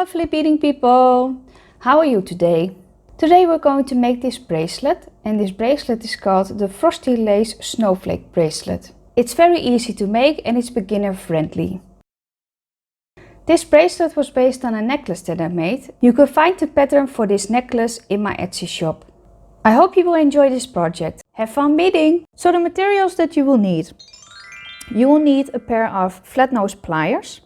lovely beading people! How are you today? Today we're going to make this bracelet, and this bracelet is called the Frosty Lace Snowflake Bracelet. It's very easy to make and it's beginner friendly. This bracelet was based on a necklace that I made. You can find the pattern for this necklace in my Etsy shop. I hope you will enjoy this project. Have fun beading! So the materials that you will need. You will need a pair of flat nose pliers.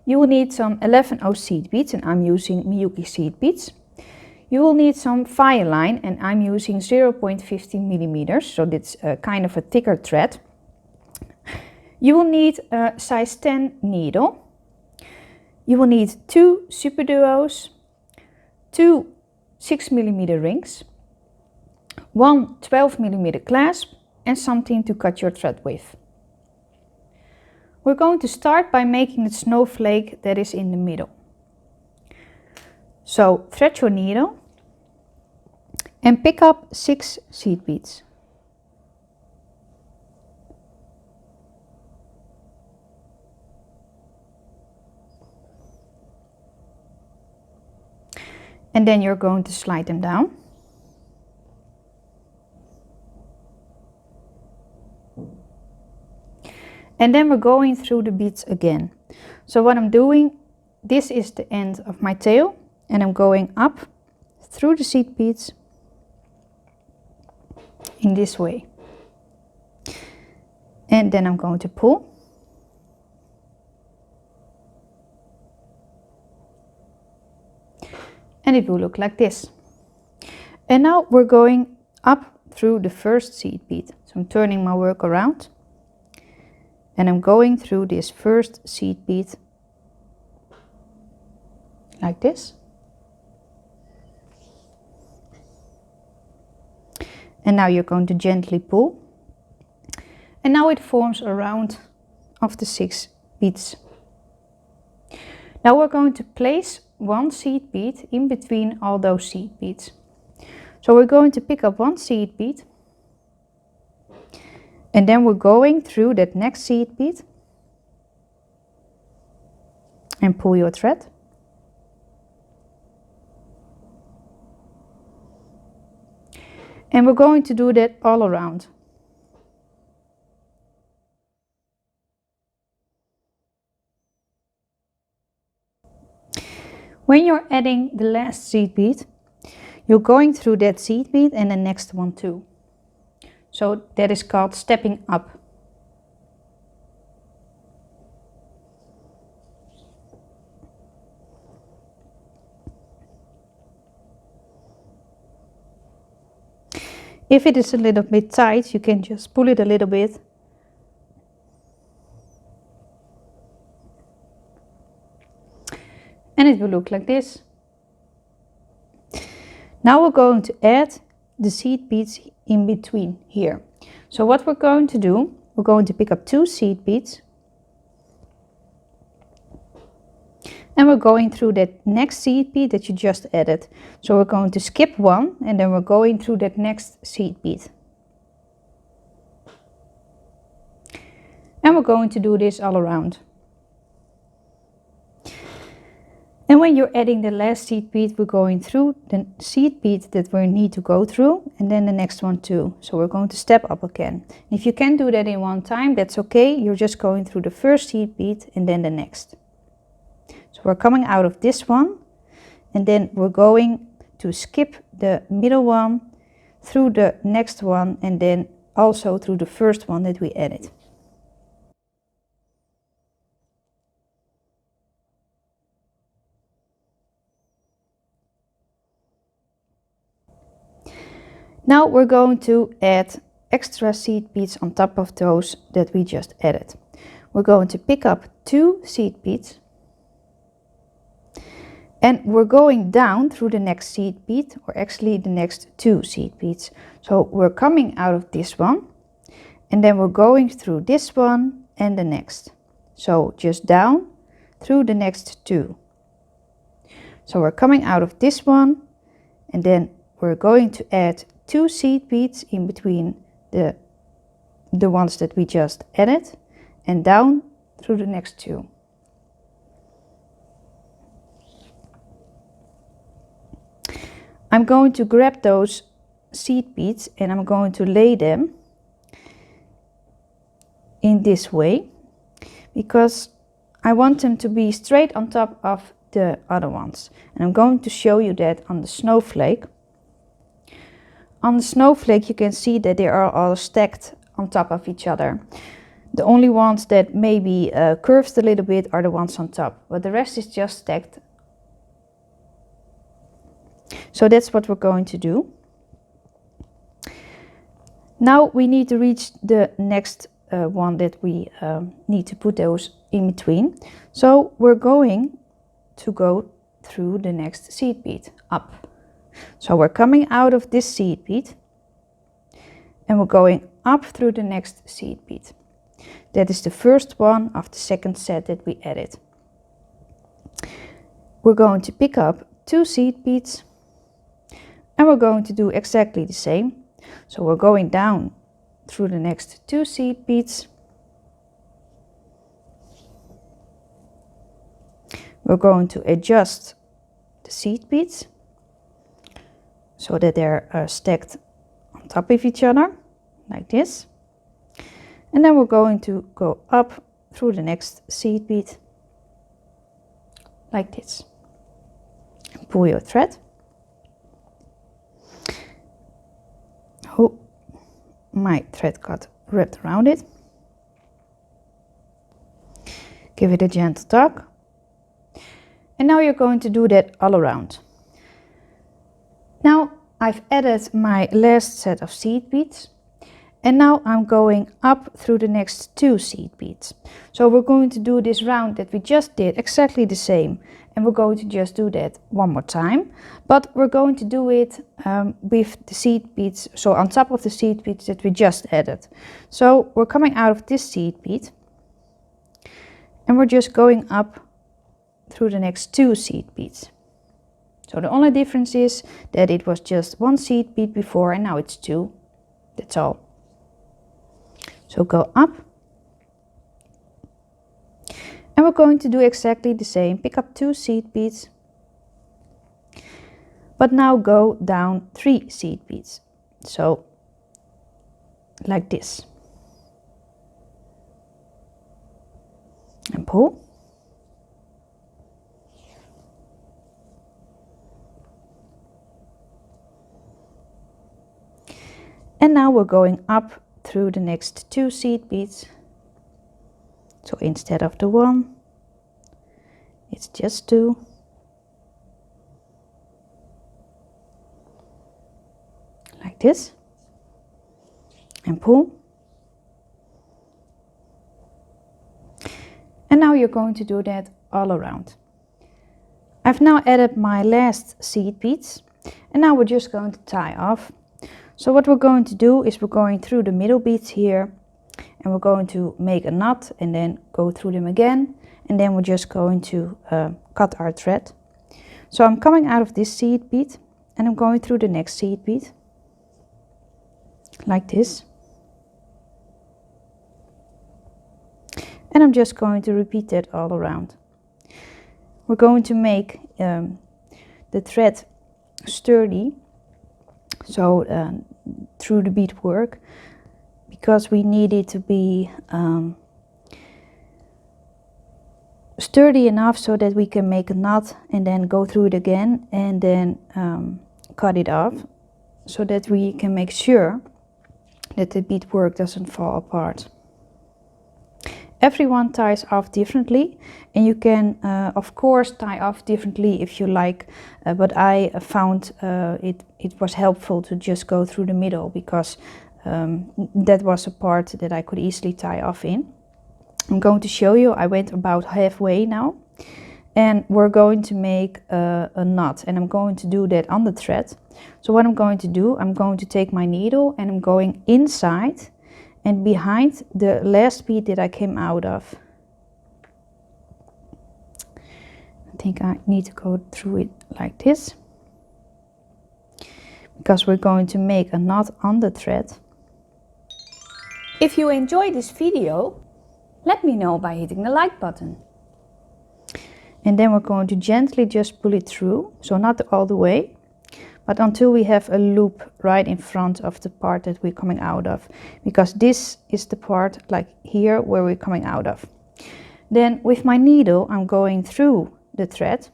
You will need some 11/0 seed beads, and I'm using Miyuki seed beads. You will need some Fireline, and I'm using 0.15 millimeters, so that's kind of a thicker thread. You will need a size 10 needle. You will need 2 superduos, 2 6mm rings, 1 12mm clasp, and something to cut your thread with. We're going to start by making the snowflake that is in the middle. So thread your needle and pick up 6 seed beads. And then you're going to slide them down. And then we're going through the beads again. So what I'm doing, this is the end of my tail, and I'm going up through the seed beads in this way. And then I'm going to pull. And it will look like this. And now we're going up through the first seed bead. So I'm turning my work around. And I'm going through this first seed bead like this. And now you're going to gently pull. And now it forms a round of the 6 beads. Now we're going to place 1 seed bead in between all those seed beads. So we're going to pick up 1 seed bead. And then we're going through that next seed bead and pull your thread. And we're going to do that all around. When you're adding the last seed bead, you're going through that seed bead and the next one too. So that is called stepping up. If it is a little bit tight, you can just pull it a little bit. And it will look like this. Now we're going to add the seed beads in between here. So what we're going to do, we're going to pick up 2 seed beads. And we're going through that next seed bead that you just added. So we're going to skip 1 and then we're going through that next seed bead. And we're going to do this all around. And when you're adding the last seed bead, we're going through the seed bead that we need to go through, and then the next one too. So we're going to step up again. If you can do that in one time, that's okay. You're just going through the first seed bead and then the next. So we're coming out of this one, and then we're going to skip the middle one, through the next one, and then also through the first one that we added. Now we're going to add extra seed beads on top of those that we just added. We're going to pick up 2 seed beads. And we're going down through the next seed bead, or actually the next 2 seed beads. So we're coming out of this one, and then we're going through this one and the next. So just down through the next 2. So we're coming out of this one, and then we're going to add 2 seed beads in between the ones that we just added, and down through the next 2. I'm going to grab those seed beads and I'm going to lay them in this way, because I want them to be straight on top of the other ones. And I'm going to show you that on the snowflake. On the snowflake you can see that they are all stacked on top of each other. The only ones that maybe curved a little bit are the ones on top, but the rest is just stacked. So that's what we're going to do. Now we need to reach the next one that we need to put those in between. So we're going to go through the next seed bead up. So we're coming out of this seed bead and we're going up through the next seed bead. That is the first one of the second set that we added. We're going to pick up 2 seed beads and we're going to do exactly the same. So we're going down through the next 2 seed beads. We're going to adjust the seed beads so that they're stacked on top of each other, like this. And then we're going to go up through the next seed bead, like this. And pull your thread. Oh, my thread got wrapped around it. Give it a gentle tug. And now you're going to do that all around. Now I've added my last set of seed beads. And now I'm going up through the next 2 seed beads. So we're going to do this round that we just did exactly the same. And we're going to just do that one more time. But we're going to do it with the seed beads, so on top of the seed beads that we just added. So we're coming out of this seed bead. And we're just going up through the next 2 seed beads. So the only difference is that it was just 1 seed bead before and now it's 2. That's all. So go up. And we're going to do exactly the same. Pick up 2 seed beads. But now go down 3 seed beads. So like this. And pull. And now we're going up through the next 2 seed beads. So instead of the 1, it's just 2. Like this. And pull. And now you're going to do that all around. I've now added my last seed beads. And now we're just going to tie off. So what we're going to do is we're going through the middle beads here and we're going to make a knot and then go through them again, and then we're just going to cut our thread. So I'm coming out of this seed bead and I'm going through the next seed bead like this, and I'm just going to repeat that all around. We're going to make the thread sturdy, so through the beadwork, because we need it to be sturdy enough so that we can make a knot and then go through it again and then cut it off, so that we can make sure that the beadwork doesn't fall apart. Everyone ties off differently, and you can of course tie off differently if you like, but I found it was helpful to just go through the middle, because that was a part that I could easily tie off in. I'm going to show you. I went about halfway now, and we're going to make a knot, and I'm going to do that on the thread. So what I'm going to do, I'm going to take my needle and I'm going inside and behind the last bead that I came out of. I think I need to go through it like this, because we're going to make a knot on the thread. If you enjoyed this video, let me know by hitting the like button. And then we're going to gently just pull it through, so not all the way, but until we have a loop right in front of the part that we're coming out of, because this is the part like here where we're coming out of. Then with my needle I'm going through the thread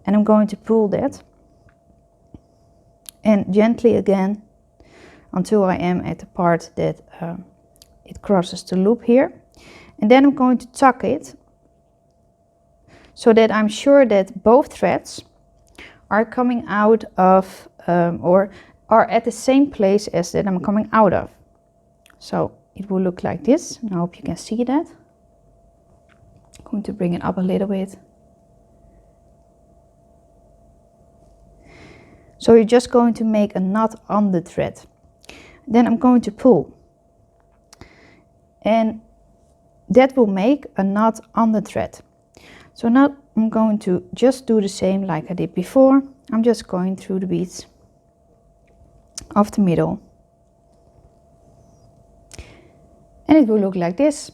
and I'm going to pull that, and gently again until I am at the part that it crosses the loop here, and then I'm going to tuck it so that I'm sure that both threads are coming out of or are at the same place as that I'm coming out of. So it will look like this, and I hope you can see that. I'm going to bring it up a little bit. So you're just going to make a knot on the thread. Then I'm going to pull, and that will make a knot on the thread. So now I'm going to just do the same like I did before. I'm just going through the beads of the middle, and it will look like this.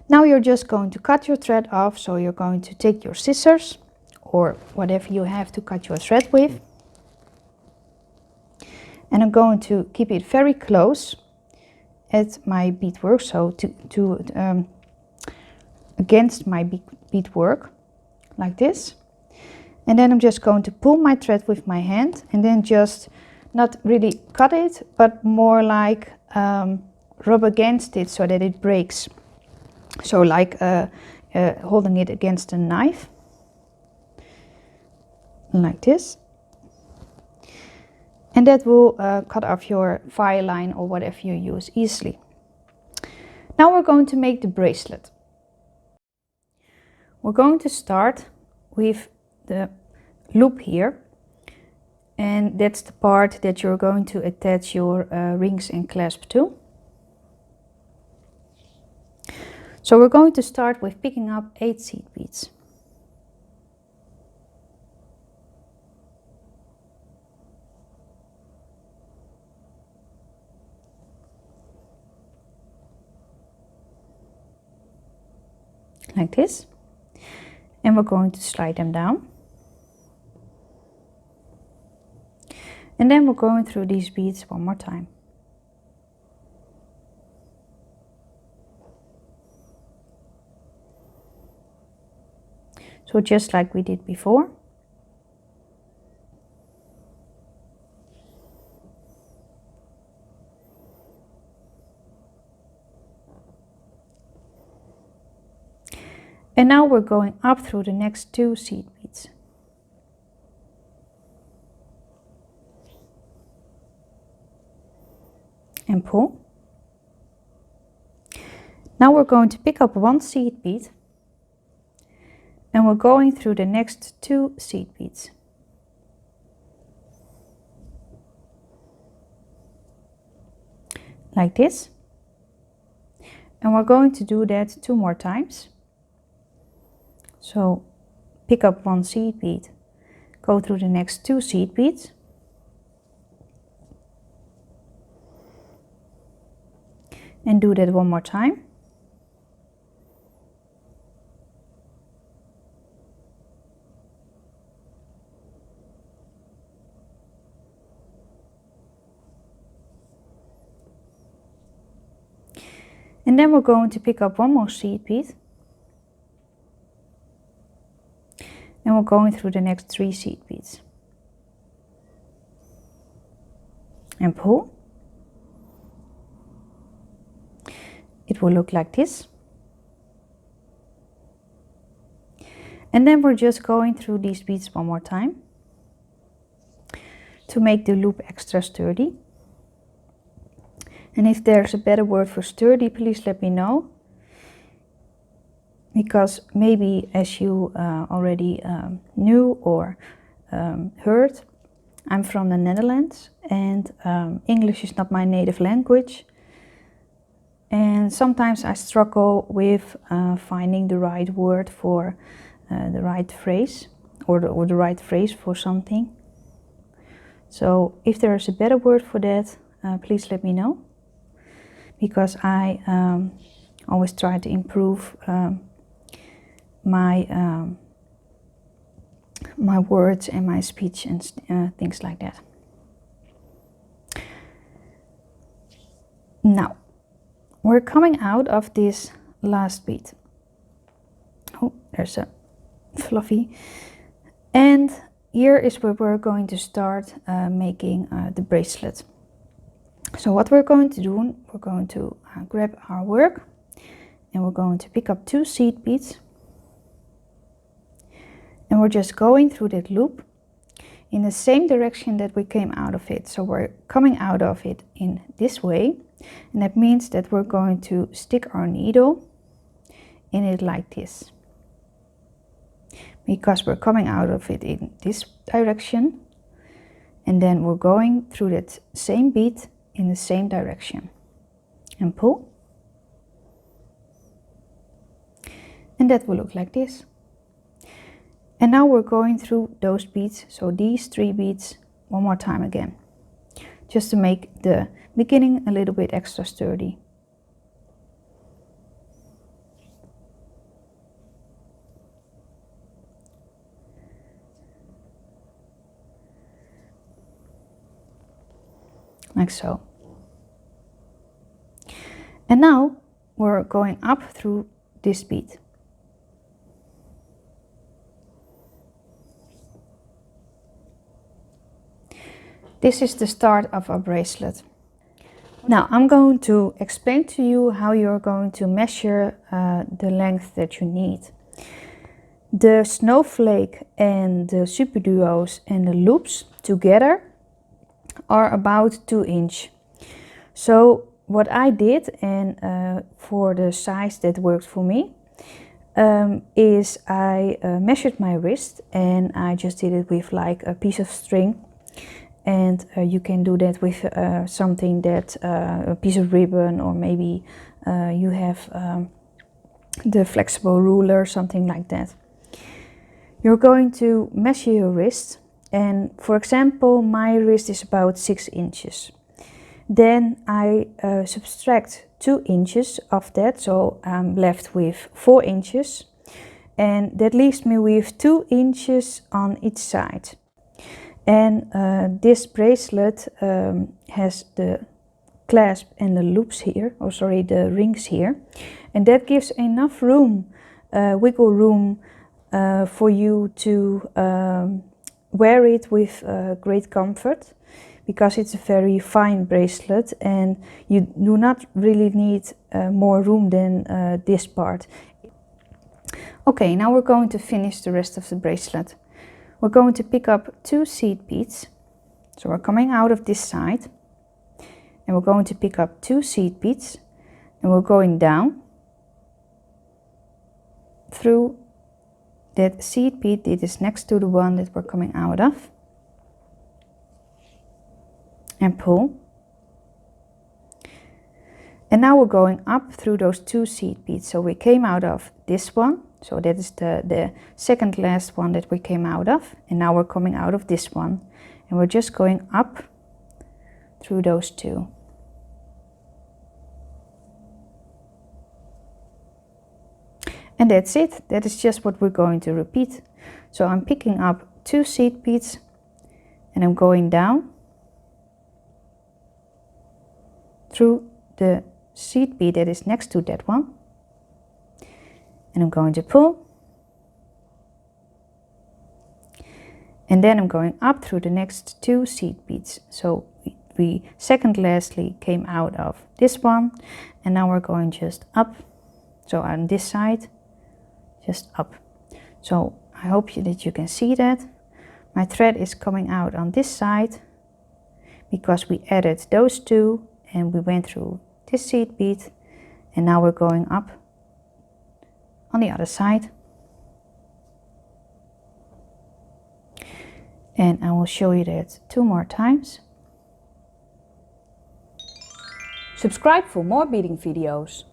Now you're just going to cut your thread off. So you're going to take your scissors or whatever you have to cut your thread with, and I'm going to keep it very close at my beadwork, so against my beadwork like this. And then I'm just going to pull my thread with my hand, and then just not really cut it, but more like rub against it so that it breaks. So like holding it against a knife like this. And that will cut off your Fireline or whatever you use easily. Now we're going to make the bracelet. We're going to start with the loop here, and that's the part that you're going to attach your rings and clasp to. So we're going to start with picking up 8 seed beads. Like this, and we're going to slide them down, and then we're going through these beads one more time. So just like we did before. And now we're going up through the next 2 seed beads. And pull. Now we're going to pick up 1 seed bead, and we're going through the next 2 seed beads. Like this. And we're going to do that 2 more times. So pick up 1 seed bead, go through the next 2 seed beads, and do that 1 more time. And then we're going to pick up 1 more seed bead, and we're going through the next 3 seed beads. And pull. It will look like this. And then we're just going through these beads 1 more time to make the loop extra sturdy. And if there's a better word for sturdy, please let me know. Because maybe, as you already knew or heard, I'm from the Netherlands, and English is not my native language. And sometimes I struggle with finding the right word for the right phrase, or the right phrase for something. So if there is a better word for that, please let me know. Because I always try to improve my my words and my speech and things like that. Now we're coming out of this last bead. Oh, there's a fluffy. And here is where we're going to start making the bracelet. So what we're going to do, we're going to grab our work and we're going to pick up 2 seed beads. And we're just going through that loop in the same direction that we came out of it. So we're coming out of it in this way. And that means that we're going to stick our needle in it like this. Because we're coming out of it in this direction. And then we're going through that same bead in the same direction. And pull. And that will look like this. And now we're going through those beads, so these 3 beads, one more time again. Just to make the beginning a little bit extra sturdy. Like so. And now we're going up through this bead. This is the start of our bracelet. Now I'm going to explain to you how you're going to measure the length that you need. The snowflake and the superduos and the loops together are about 2 inches. So what I did, and for the size that worked for me, is I measured my wrist and I just did it with like a piece of string. And you can do that with something that, a piece of ribbon, or maybe you have the flexible ruler, something like that. You're going to measure your wrist, and for example, my wrist is about 6 inches. Then I subtract 2 inches of that, so I'm left with 4 inches. And that leaves me with 2 inches on each side. And this bracelet has the clasp and the loops here, or sorry, the rings here. And that gives enough room, wiggle room, for you to wear it with great comfort. Because it's a very fine bracelet and you do not really need more room than this part. Okay, now we're going to finish the rest of the bracelet. We're going to pick up 2 seed beads. So we're coming out of this side. And we're going to pick up 2 seed beads. And we're going down through that seed bead that is next to the one that we're coming out of. And pull. And now we're going up through those 2 seed beads. So we came out of this one. So that is the second last one that we came out of. And now we're coming out of this one. And we're just going up through those 2. And that's it. That is just what we're going to repeat. So I'm picking up 2 seed beads and I'm going down through the seed bead that is next to that one. And I'm going to pull. And then I'm going up through the next 2 seed beads. So we second lastly came out of this one. And now we're going just up. So on this side, just up. So I hope that you can see that. My thread is coming out on this side because we added those 2 and we went through this seed bead. And now we're going up on the other side. And I will show you that 2 more times. Subscribe for more beading videos.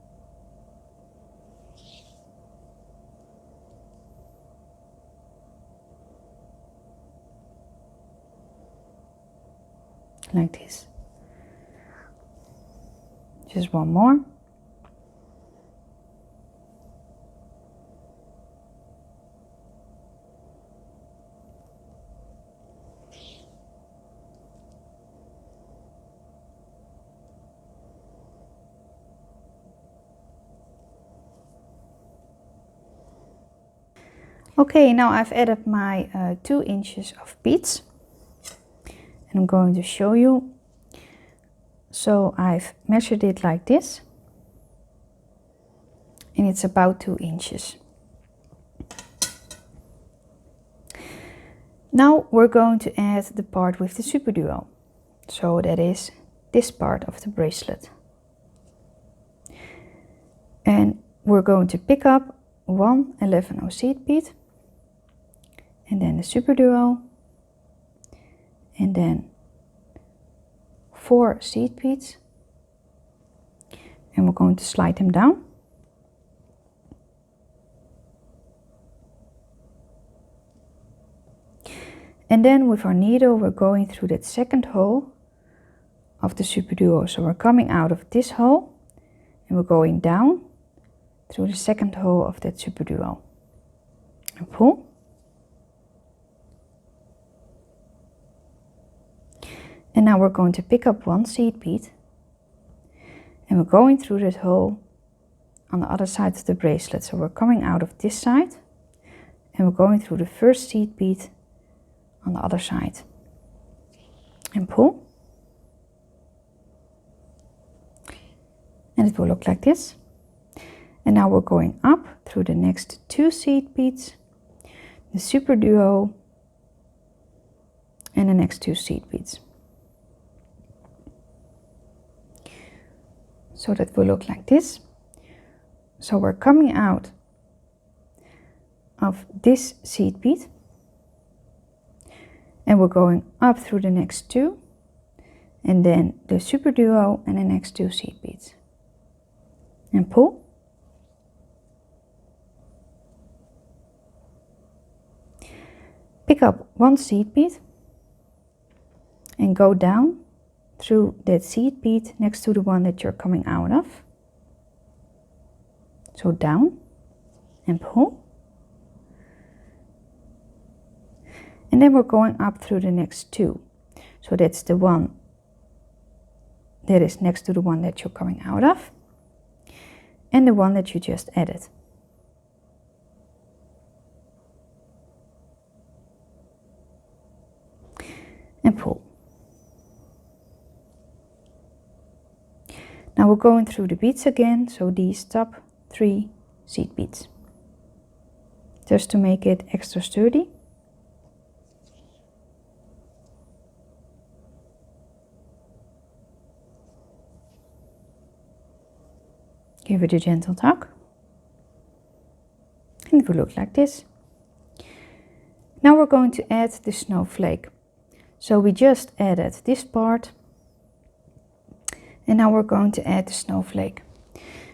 Like this. Just one more. Okay, now I've added my 2 inches of beads, and I'm going to show you. So I've measured it like this, and it's about 2 inches. Now we're going to add the part with the superduo, so that is this part of the bracelet. And we're going to pick up 1 11/0 seed bead, and then the superduo, and then 4 seed beads, and we're going to slide them down. And then with our needle we're going through that second hole of the superduo. So we're coming out of this hole and we're going down through the second hole of that superduo. And pull. And now we're going to pick up 1 seed bead, and we're going through that hole on the other side of the bracelet. So we're coming out of this side and we're going through the first seed bead on the other side. And pull. And it will look like this. And now we're going up through the next 2 seed beads, the superduo, and the next 2 seed beads. So that will look like this. So we're coming out of this seed bead, and we're going up through the next 2, and then the superduo and the next 2 seed beads. And pull. Pick up 1 seed bead and go down through that seed bead next to the one that you're coming out of. So down and pull. And then we're going up through the next 2. So that's the one that is next to the one that you're coming out of, and the one that you just added. And pull. Now we're going through the beads again, so these top 3 seed beads, just to make it extra sturdy. Give it a gentle tug, and it will look like this. Now we're going to add the snowflake. So we just added this part, and now we're going to add the snowflake.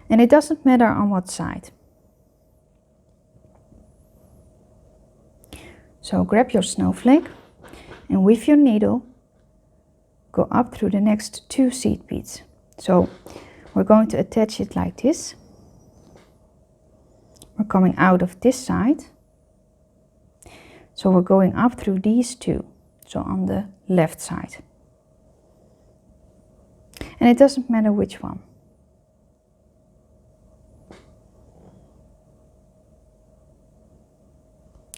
And it doesn't matter on what side. So grab your snowflake, and with your needle go up through the next 2 seed beads. So we're going to attach it like this. We're coming out of this side. So we're going up through these 2, so on the left side. And it doesn't matter which one.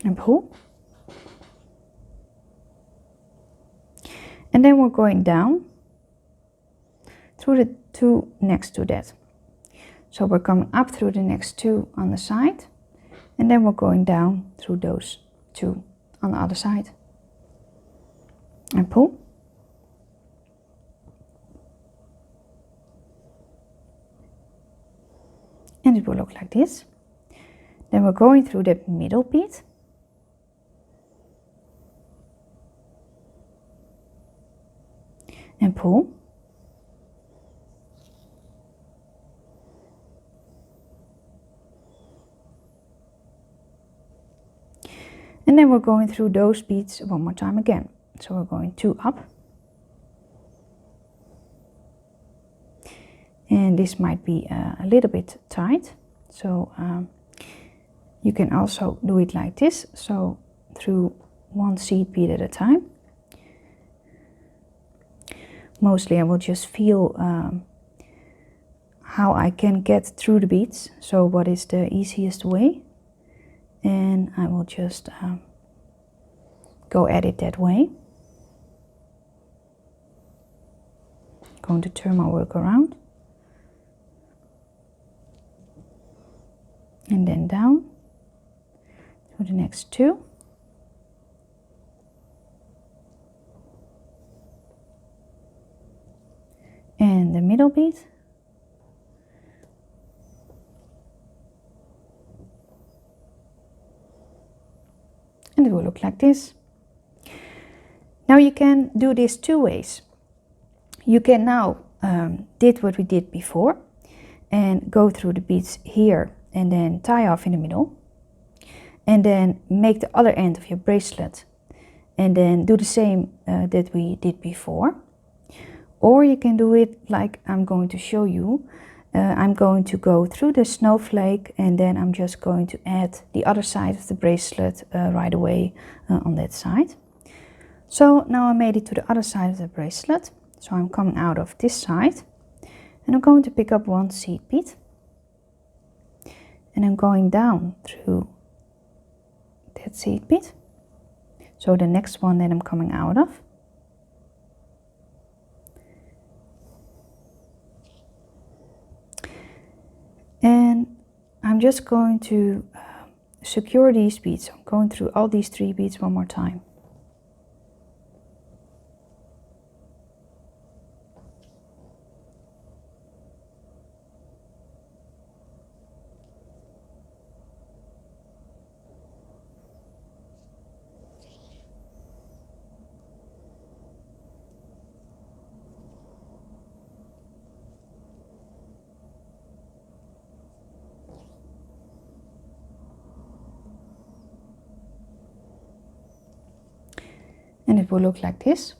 And pull. And then we're going down through the 2 next to that. So we're coming up through the next 2 on the side, and then we're going down through those 2 on the other side. And pull. And it will look like this. Then we're going through the middle bead. And pull. And then we're going through those beads one more time again. So we're going 2 up. And this might be a little bit tight. So you can also do it like this. So through 1 seed bead at a time. Mostly I will just feel how I can get through the beads. So what is the easiest way? and I will just go at it that way. Going to turn my work around and then down to the next two. And the middle bead. And it will look like this. Now you can do this two ways. You can now did what we did before and go through the beads here and then tie off in the middle, and then make the other end of your bracelet and then do the same that we did before. Or you can do it like I'm going to show you. I'm going to go through the snowflake and then I'm just going to add the other side of the bracelet right away on that side. So now I made it to the other side of the bracelet. So I'm coming out of this side and I'm going to pick up one seed bead and I'm going down through that seed bead. So the next one that I'm coming out of. And I'm just going to secure these beads. I'm going through all these 3 beads one more time. And it will look like this.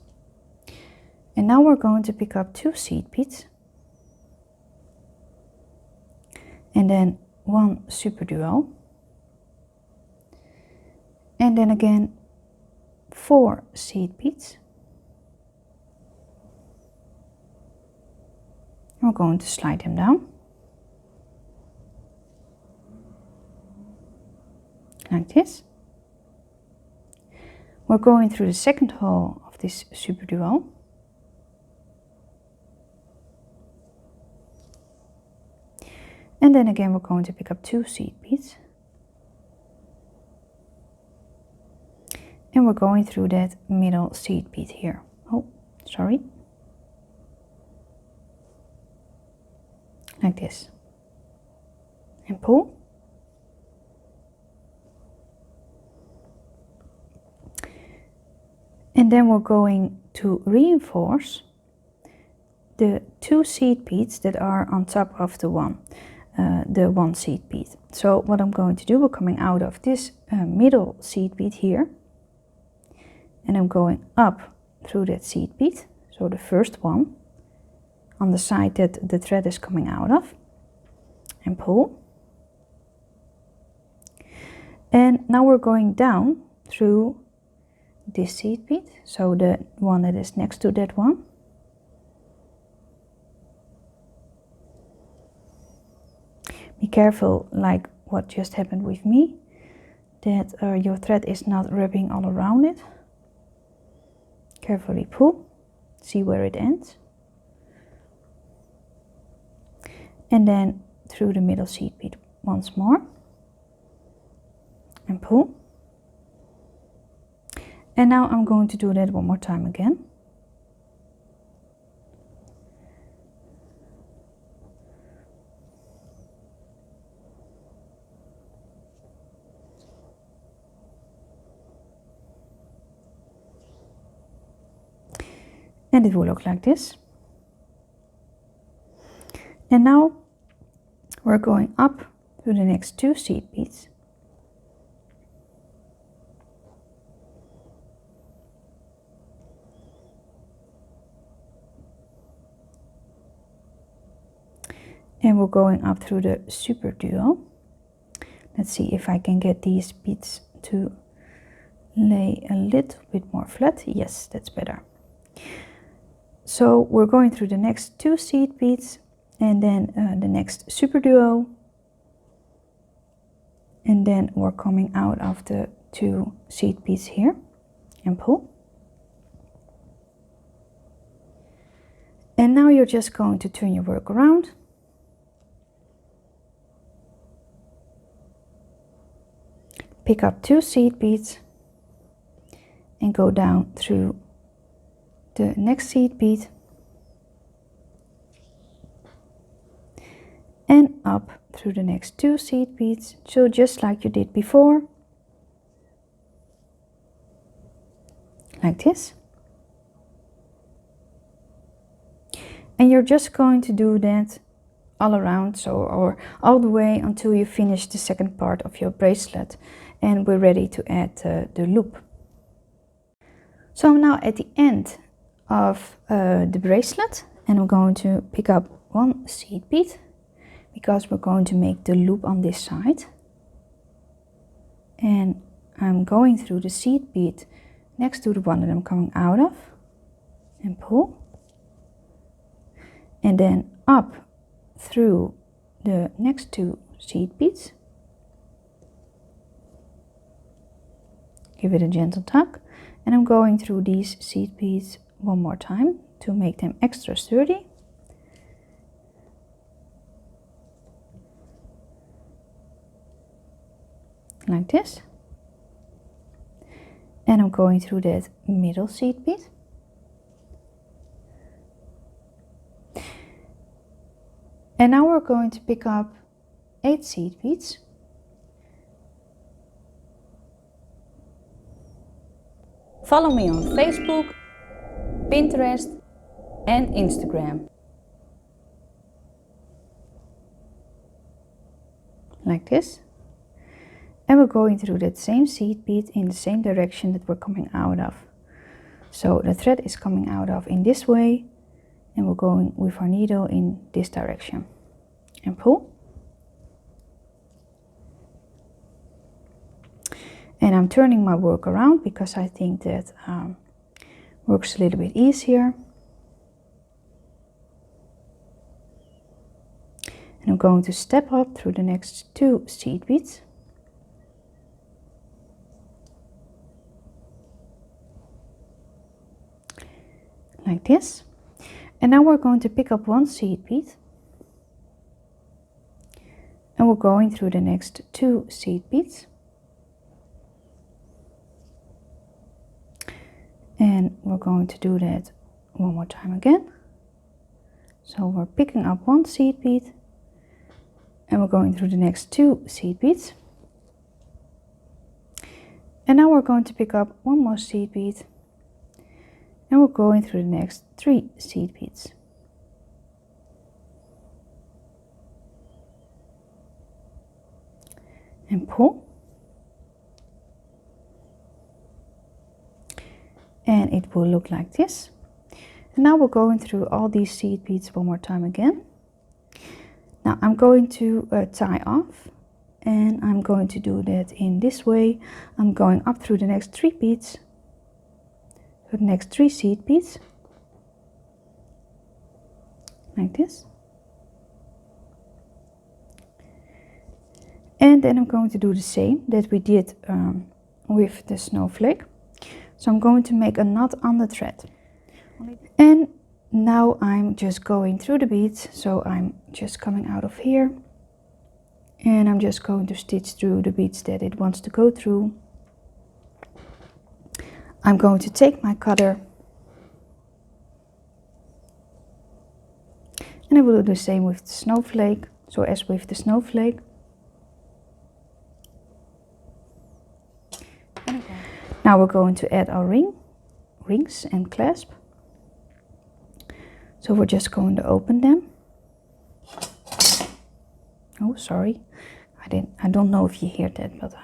And now we're going to pick up 2 seed beads and then 1 superduo, and then again 4 seed beads. We're going to slide them down like this. We're going through the second hole of this superduo. And then again we're going to pick up 2 seed beads. And we're going through that middle seed bead here. Oh, sorry. Like this. And pull. And then we're going to reinforce the 2 seed beads that are on top of the one seed bead. So what I'm going to do, we're coming out of this middle seed bead here, and I'm going up through that seed bead, so the first one on the side that the thread is coming out of, and pull. And now we're going down through this seed bead, so the one that is next to that one. Be careful, like what just happened with me, that your thread is not wrapping all around it. Carefully pull, see where it ends. And then through the middle seed bead once more, and pull. And now I'm going to do that one more time again. And it will look like this. And now we're going up to the next 2 seed beads. And we're going up through the superduo. Let's see if I can get these beads to lay a little bit more flat. Yes, that's better. So we're going through the next 2 seed beads and then the next superduo. and then we're coming out of the 2 seed beads here and pull. And now you're just going to turn your work around. Pick up 2 seed beads and go down through the next seed bead and up through the next 2 seed beads, so just like you did before, like this. And you're just going to do that all around, so or all the way until you finish the second part of your bracelet, and we're ready to add the loop. So I'm now at the end of the bracelet, and I'm going to pick up 1 seed bead because we're going to make the loop on this side, and I'm going through the seed bead next to the one that I'm coming out of and pull, and then up through the next 2 seed beads. Give it a gentle tug, and I'm going through these seed beads one more time to make them extra sturdy. Like this. And I'm going through that middle seed bead. And now we're going to pick up 8 seed beads. Follow me on Facebook, Pinterest and Instagram. Like this. And we're going through that same seed bead in the same direction that we're coming out of. So the thread is coming out of in this way, and we're going with our needle in this direction. And pull. And I'm turning my work around because I think that works a little bit easier. And I'm going to step up through the next 2 seed beads. Like this. And now we're going to pick up 1 seed bead. And we're going through the next 2 seed beads. And we're going to do that one more time again. So we're picking up 1 seed bead and we're going through the next 2 seed beads. And now we're going to pick up 1 more seed bead and we're going through the next 3 seed beads. And pull. And it will look like this. And now we're going through all these seed beads one more time again. Now I'm going to tie off, and I'm going to do that in this way. I'm going up through the next 3 beads, so the next 3 seed beads, like this. And then I'm going to do the same that we did with the snowflake. So I'm going to make a knot on the thread. And now I'm just going through the beads. So I'm just coming out of here. And I'm just going to stitch through the beads that it wants to go through. I'm going to take my cutter. And I will do the same with the snowflake. So as with the snowflake. Now we're going to add our rings and clasp. So we're just going to open them. Oh, sorry. I don't know if you hear that, but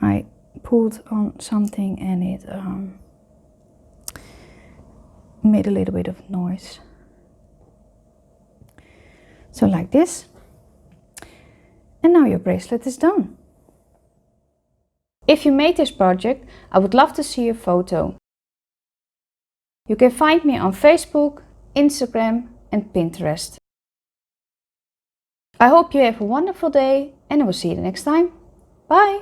I pulled on something and it made a little bit of noise. So like this. And now your bracelet is done. If you made this project, I would love to see a photo. You can find me on Facebook, Instagram and Pinterest. I hope you have a wonderful day and I will see you the next time. Bye!